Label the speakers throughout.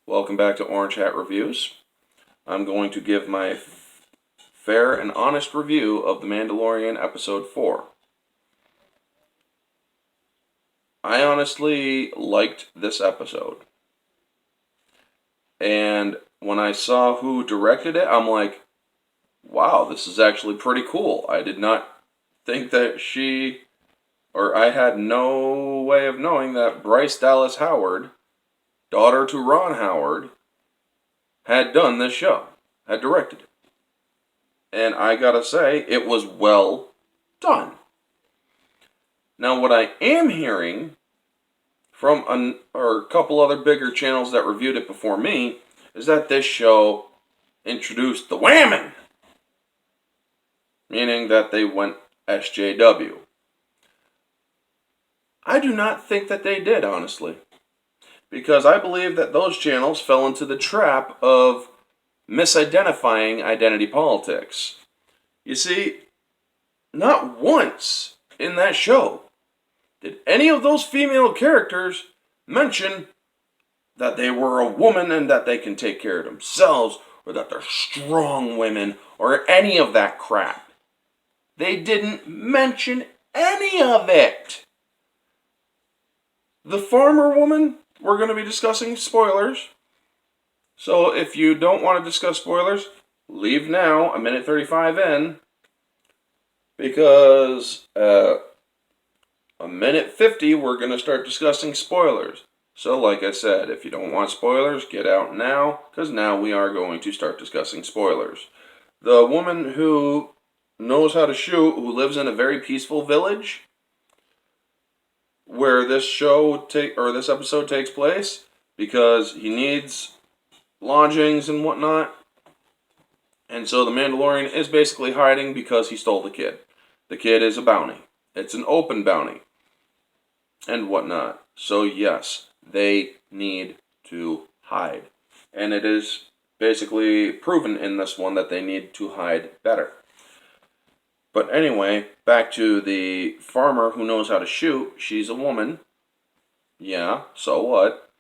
Speaker 1: Welcome back to Orange Hat Reviews. I'm going to give my fair and honest review of The Mandalorian Episode 4. I honestly liked this episode. And when I saw who directed it, I'm like, wow, this is actually pretty cool. I did not think that I had no way of knowing that Bryce Dallas Howard, daughter to Ron Howard, had done this show, had directed it. And I gotta say, it was well done. Now, what I am hearing from a couple other bigger channels that reviewed it before me is that this show introduced the whammon, meaning that they went SJW. I do not think that they did, honestly, because I believe that those channels fell into the trap of misidentifying identity politics. You see, not once in that show did any of those female characters mention that they were a woman and that they can take care of themselves, or that they're strong women, or any of that crap. They didn't mention any of it. The farmer woman, we're going to be discussing spoilers. So if you don't want to discuss spoilers, leave now, a minute 35 in, because a minute 50 we're going to start discussing spoilers. So like I said, if you don't want spoilers, get out now, because now we are going to start discussing spoilers. The woman who knows how to shoot, who lives in a very peaceful village, where this this episode takes place, because he needs lodgings and whatnot, and so the Mandalorian is basically hiding because he stole the kid. The kid is a bounty. It's an open bounty, and whatnot. So yes, they need to hide. And it is basically proven in this one that they need to hide better. But anyway, back to the farmer who knows how to shoot. She's a woman. Yeah, so what?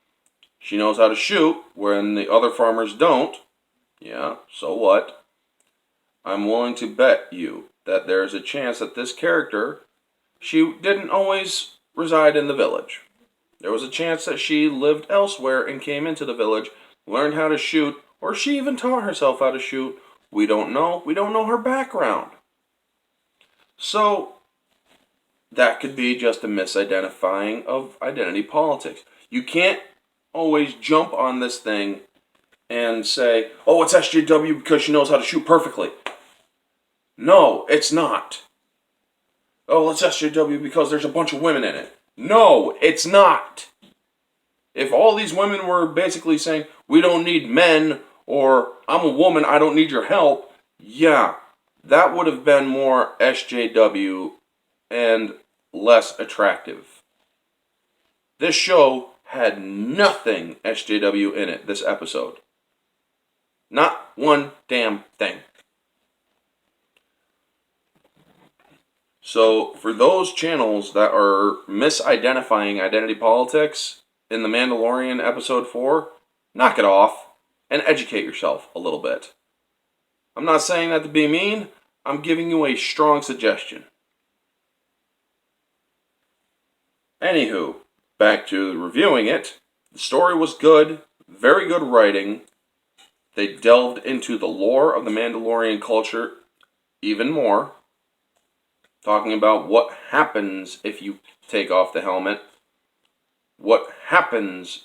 Speaker 1: She knows how to shoot when the other farmers don't. Yeah, so what? I'm willing to bet you that there's a chance that this character, she didn't always reside in the village. There was a chance that she lived elsewhere and came into the village, learned how to shoot, or she even taught herself how to shoot. We don't know. We don't know her background. So, that could be just a misidentifying of identity politics. You can't always jump on this thing and say, oh, it's SJW because she knows how to shoot perfectly. No, it's not. Oh, it's SJW because there's a bunch of women in it. No, it's not. If all these women were basically saying, we don't need men, or I'm a woman, I don't need your help, yeah, that would have been more SJW and less attractive. This show had nothing SJW in it, this episode. Not one damn thing. So, for those channels that are misidentifying identity politics in The Mandalorian Episode 4, knock it off and educate yourself a little bit. I'm not saying that to be mean, I'm giving you a strong suggestion. Anywho, back to reviewing it. The story was good, very good writing. They delved into the lore of the Mandalorian culture even more, talking about what happens if you take off the helmet, what happens,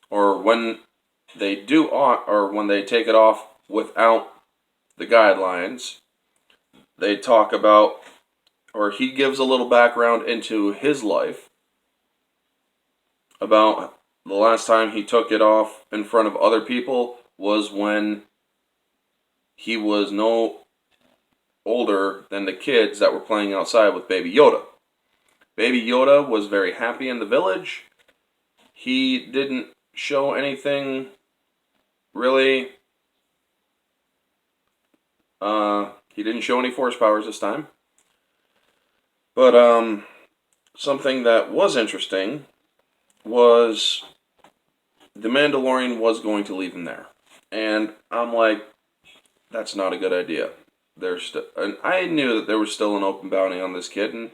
Speaker 1: or when they when they take it off without the guidelines. They talk about, or he gives a little background into his life about the last time he took it off in front of other people was when he was no older than the kids that were playing outside with Baby Yoda. Baby Yoda was very happy in the village. He didn't show anything really. He didn't show any force powers this time. But something that was interesting was the Mandalorian was going to leave him there. And I'm like, that's not a good idea. And I knew that there was still an open bounty on this kid, and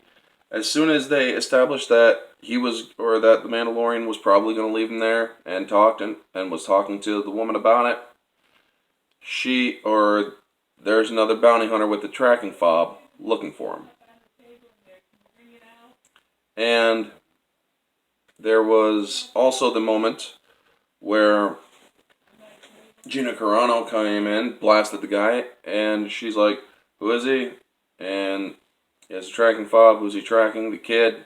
Speaker 1: as soon as they established that that the Mandalorian was probably going to leave him there and was talking to the woman about it, there's another bounty hunter with the tracking fob looking for him. And there was also the moment where Gina Carano came in, blasted the guy, and she's like, "Who is he?" And he has a tracking fob. Who's he tracking? The kid.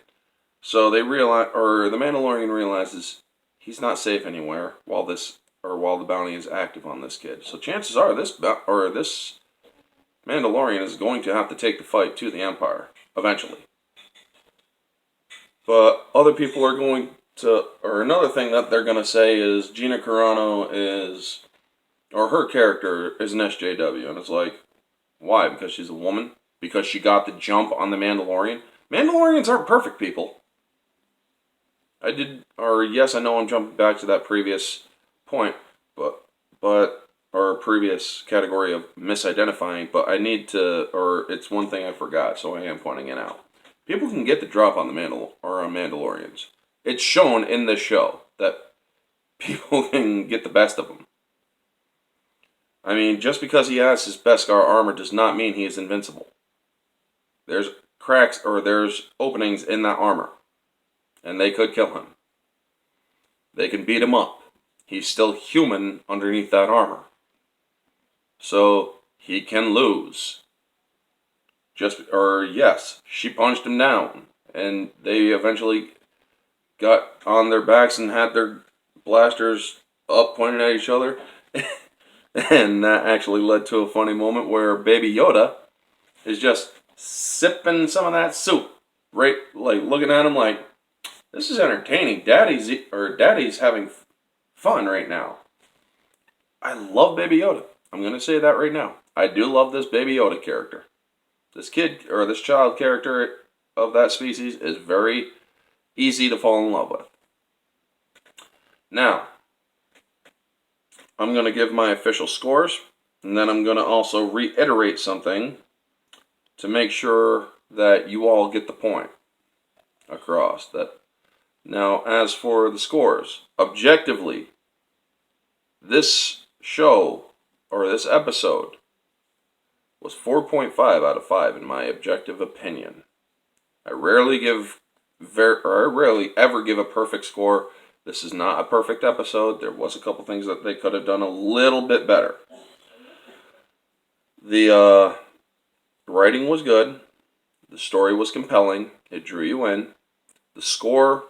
Speaker 1: So the Mandalorian realizes he's not safe anywhere while the bounty is active on this kid. So chances are this Mandalorian is going to have to take the fight to the Empire eventually. But other people are going to, or another thing that they're going to say is Gina Carano her character is an SJW, and it's like, why? Because she's a woman? Because she got the jump on the Mandalorian? Mandalorians aren't perfect, people. Yes, I know I'm jumping back to that previous point, or previous category of misidentifying, but it's one thing I forgot, so I am pointing it out. People can get the drop on on Mandalorians. It's shown in this show that people can get the best of them. I mean, just because he has his Beskar armor does not mean he is invincible. There's cracks, or there's openings in that armor, and they could kill him. They can beat him up. He's still human underneath that armor. So, he can lose. Yes, she punched him down, and they eventually got on their backs and had their blasters up pointing at each other. And that actually led to a funny moment where Baby Yoda is just sipping some of that soup. Right, like looking at him like, this is entertaining. Daddy's having fun right now. I love Baby Yoda. I'm going to say that right now. I do love this Baby Yoda character. This child character of that species is very easy to fall in love with. Now, I'm going to give my official scores, and then I'm going to also reiterate something to make sure that you all get the point across. Now, as for the scores, objectively, this show, or this episode, was 4.5 out of 5 in my objective opinion. I rarely ever give a perfect score. This is not a perfect episode. There was a couple things that they could have done a little bit better. The writing was good. The story was compelling. It drew you in. The score,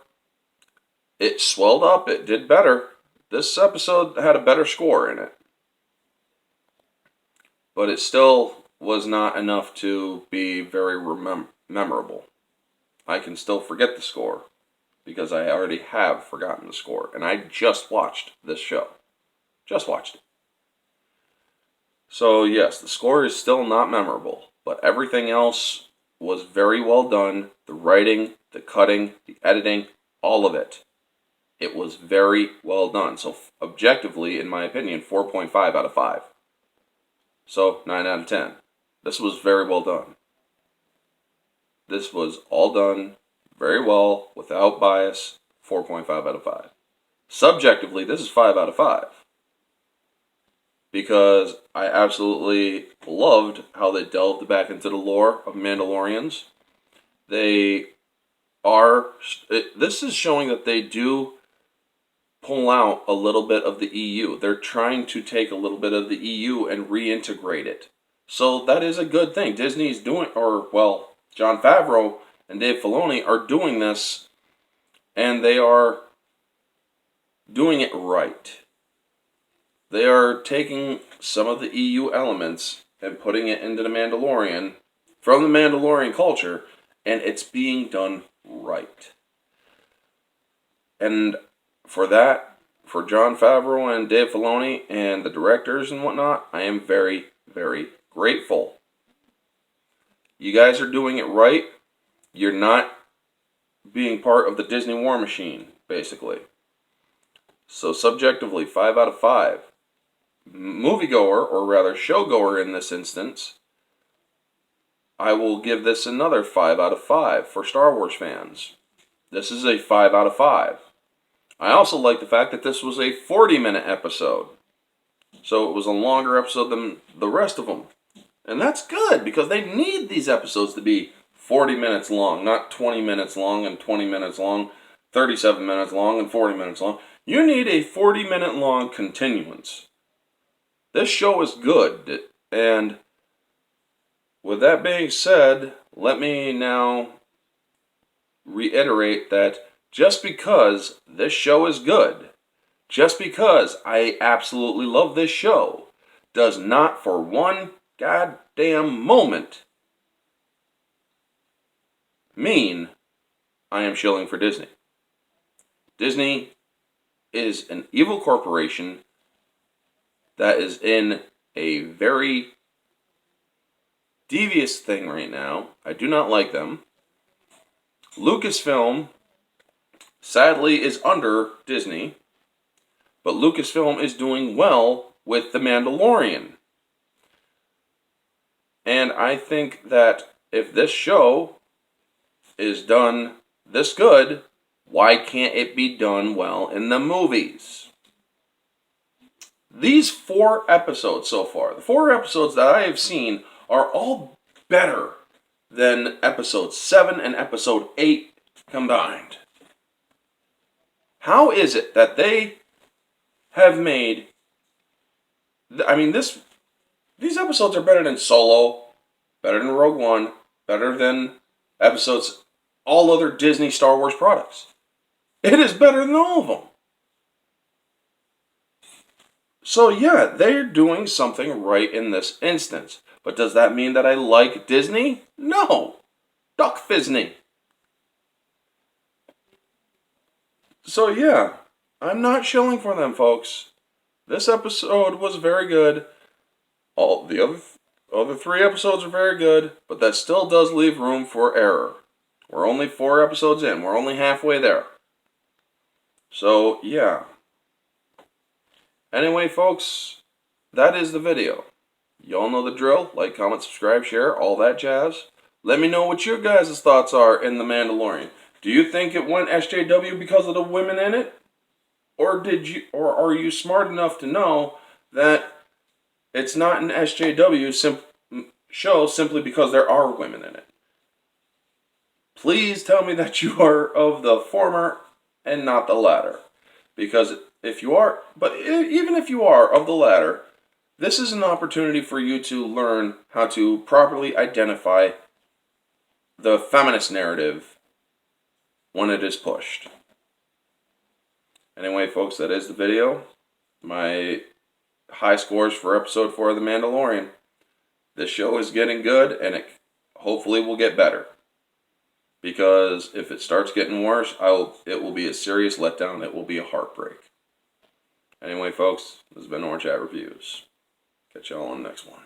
Speaker 1: it swelled up. It did better. This episode had a better score in it. But it still was not enough to be very memorable. I can still forget the score, because I already have forgotten the score. And I just watched this show. Just watched it. So yes, the score is still not memorable, but everything else was very well done. The writing, the cutting, the editing, all of it. It was very well done. So objectively, in my opinion, 4.5 out of 5. So 9 out of 10. This was very well done. This was all done very well, without bias, 4.5 out of 5. Subjectively, this is 5 out of 5. Because I absolutely loved how they delved back into the lore of Mandalorians. This is showing that they do pull out a little bit of the EU. They're trying to take a little bit of the EU and reintegrate it. So that is a good thing. Disney's doing, Jon Favreau and Dave Filoni are doing this, and they are doing it right. They are taking some of the EU elements and putting it into the Mandalorian, from the Mandalorian culture, and it's being done right. And for that, for Jon Favreau and Dave Filoni and the directors and whatnot, I am very, very grateful. You guys are doing it right. You're not being part of the Disney war machine, basically. So subjectively, 5 out of 5. Moviegoer, or rather showgoer in this instance, I will give this another 5 out of 5 for Star Wars fans. This is a 5 out of 5. I also like the fact that this was a 40-minute episode. So it was a longer episode than the rest of them. And that's good, because they need these episodes to be 40 minutes long, not 20 minutes long and 20 minutes long, 37 minutes long and 40 minutes long. You need a 40-minute long continuance. This show is good. And with that being said, let me now reiterate that just because this show is good, just because I absolutely love this show, does not for one goddamn moment mean I am shilling for Disney. Disney is an evil corporation that is in a very devious thing right now. I do not like them. Lucasfilm, sadly, is under Disney, but Lucasfilm is doing well with The Mandalorian. And I think that if this show is done this good, why can't it be done well in the movies? These 4 episodes so far, the 4 episodes that I have seen, are all better than episode 7 and episode 8 combined. How is it that they have made... I mean, these episodes are better than Solo, better than Rogue One, better than episodes, all other Disney Star Wars products. It is better than all of them. So yeah, they're doing something right in this instance. But does that mean that I like Disney? No. Duck Disney. So yeah, I'm not shilling for them, folks. This episode was very good. All the other 3 episodes are very good, but that still does leave room for error. We're only 4 episodes in. We're only halfway there. So yeah. Anyway, folks, that is the video. Y'all know the drill. Like, comment, subscribe, share, all that jazz. Let me know what your guys' thoughts are in The Mandalorian. Do you think it went SJW because of the women in it? Or are you smart enough to know that it's not an SJW show simply because there are women in it? Please tell me that you are of the former and not the latter. Because if you are, but even if you are of the latter, this is an opportunity for you to learn how to properly identify the feminist narrative when it is pushed. Anyway, folks, that is the video. My high scores for episode 4 of The Mandalorian. This show is getting good, and it hopefully will get better. Because if it starts getting worse, it will be a serious letdown. It will be a heartbreak. Anyway, folks, this has been Orange Hat Reviews. Catch y'all on the next one.